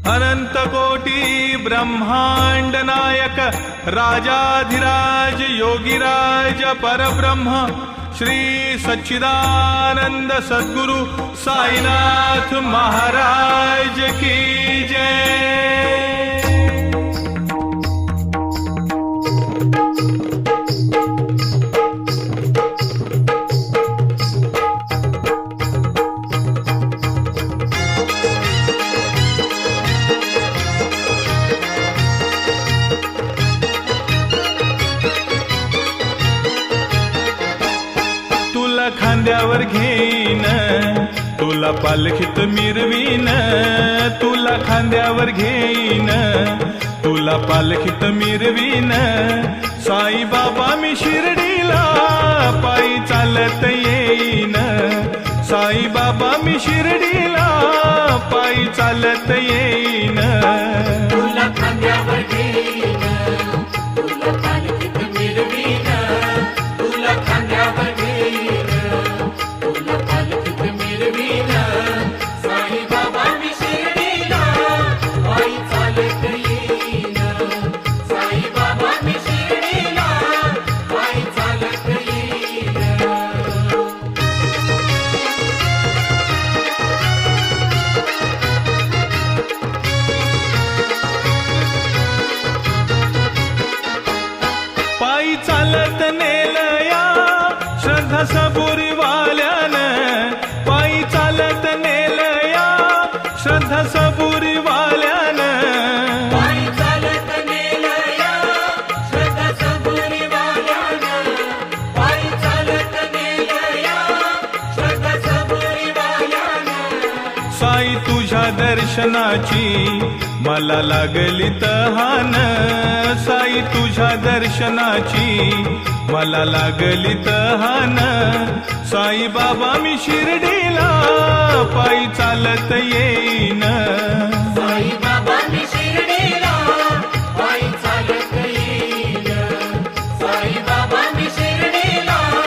अनंत कोटी ब्रह्मांड नायक राजाधिराज योगीराज परब्रह्म श्री सच्चिदानंद सद्गुरु साईनाथ महाराज की जय। खांद्यावर घेईन तुला पालखीत मिरवीन, तुला खांद्यावर घेईन तुला पालखीत मिरवीन। साई बाबा मी शिर्डीला पायी चालत येईन, साई बाबा मी शिर्डीला पायी चालत येईन। तुला खांद्यावर घेईन तुला पालखीत मिरवीन, तुला खांद्यावर घेईन तुला पालखीत मिरवीन। साई बाबा मी शिर्डीला पायी चालत येईन, साई बाबा मी शिर्डीला पायी चालत येईन। पायी चालत नेलया श्रद्धा सबुरी वाल्यान, पायी चालत नेलया श्रद्धा सबुरी वाल्यान। पायी चालत नेलया श्रद्धा सबुरी वाल्यान, पायी चालत नेलया श्रद्धा सबुरी वाल्यान। साई तुझ्या दर्शनाची मला लागली तहान, साई तुझ्या दर्शनाची मला लागली तहान। साई बाबा मी शिर्डीला पायी चालत येईन,